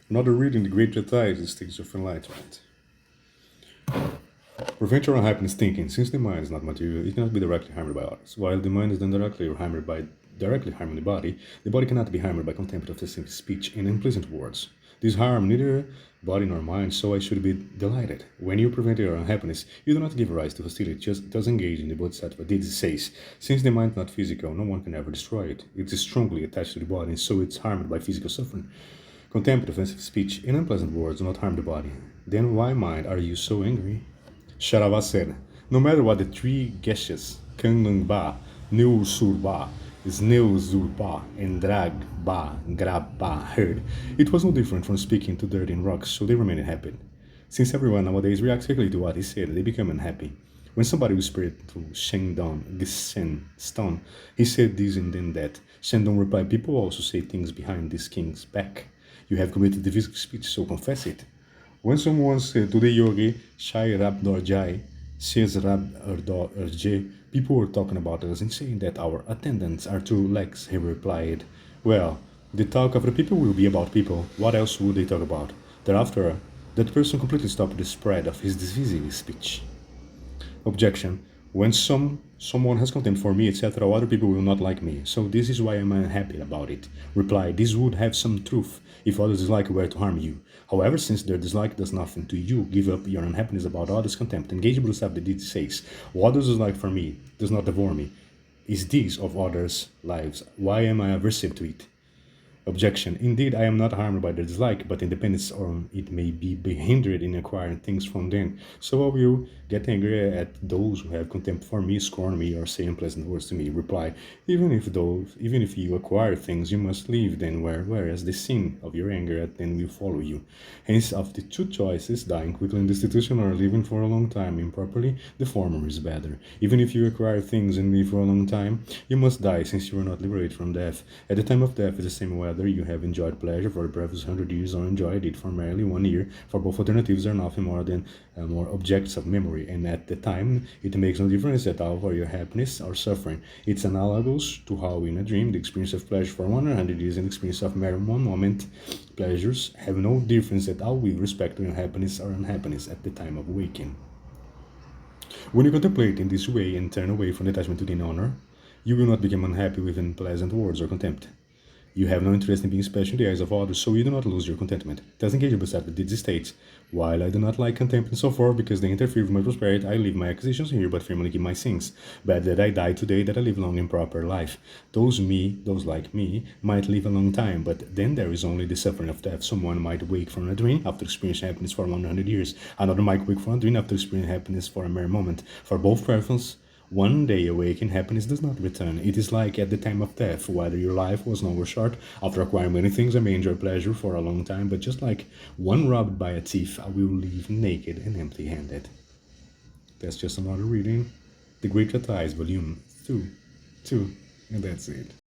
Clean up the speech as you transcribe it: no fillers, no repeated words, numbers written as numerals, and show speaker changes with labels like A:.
A: Another reading, the Great Treatise, the Stages of Enlightenment. Prevent your unhappiness thinking. Since the mind is not material, it cannot be directly harmed by others. While the mind is then directly harming the body cannot be harmed by contempt of excessive speech and unpleasant words. This harm neither body nor mind, so I should be delighted. When you prevent your unhappiness, you do not give rise to hostility, just does engage in the bodhisattva deed says. Since the mind is not physical, no one can ever destroy it. It is strongly attached to the body, and so it's harmed by physical suffering. Contempt, offensive speech, and unpleasant words do not harm the body. Then why, mind, are you so angry? Sharava said, no matter what the three Geshes, Kanglung-ba, Neu-sur-ba, Sneu-zur-ba, and Drag-ba, Grab-ba heard, it was no different from speaking to dirt and rocks, so they remained happy. Since everyone nowadays reacts quickly to what he said, they become unhappy. When somebody whispered to Shendong, the Sen stone, he said this and then that. Shendong replied, people also say things behind this king's back. You have committed the physical speech, so confess it. When someone said to the yogi, Shai Rab Dorjai, says Rab Urje, people were talking about us and saying that our attendants are two legs, he replied. Well, the talk of the people will be about people. What else would they talk about? Thereafter, that person completely stopped the spread of his divisive speech. Objection. When someone has contempt for me, etc., other people will not like me, so this is why I'm unhappy about it. Reply. This would have some truth if others' dislike were to harm you. However, since their dislike does nothing to you, give up your unhappiness about others' contempt. Engage with the deed says, what others dislike for me does not devour me. Is this of others' lives? Why am I aversive to it? Objection. Indeed, I am not harmed by their dislike, but independence on it may be hindered in acquiring things from them. So I will get angry at those who have contempt for me, scorn me, or say unpleasant words to me. Reply. Even if you acquire things, you must leave them whereas the sin of your anger at them will follow you. Hence, of the two choices, dying quickly in destitution or living for a long time improperly, the former is better. Even if you acquire things and live for a long time, you must die, since you are not liberated from death. At the time of death is the same whether you have enjoyed pleasure for the previous 100 years or enjoyed it for merely 1 year, for both alternatives are nothing more than more objects of memory, and at the time it makes no difference at all for your happiness or suffering. It's analogous to how in a dream the experience of pleasure for 100 years and the experience of mere one moment pleasures have no difference at all with respect to your happiness or unhappiness at the time of waking. When you contemplate in this way and turn away from attachment to gain honor, you will not become unhappy with unpleasant words or contempt. You have no interest in being special in the eyes of others, so you do not lose your contentment. Thus engage yourself with these states. While I do not like contempt and so forth, because they interfere with my prosperity, I leave my acquisitions here, but firmly keep my sins. Bad that I die today, that I live long and proper life. Those like me, might live a long time, but then there is only the suffering of death. Someone might wake from a dream after experiencing happiness for 100 years. Another might wake from a dream after experiencing happiness for a mere moment. For both persons, one day awakened happiness does not return. It is like at the time of death, whether your life was long or short. After acquiring many things, I may enjoy pleasure for a long time, but just like one robbed by a thief, I will leave naked and empty-handed. That's just another reading. The Great Treatise, Volume 2, and that's it.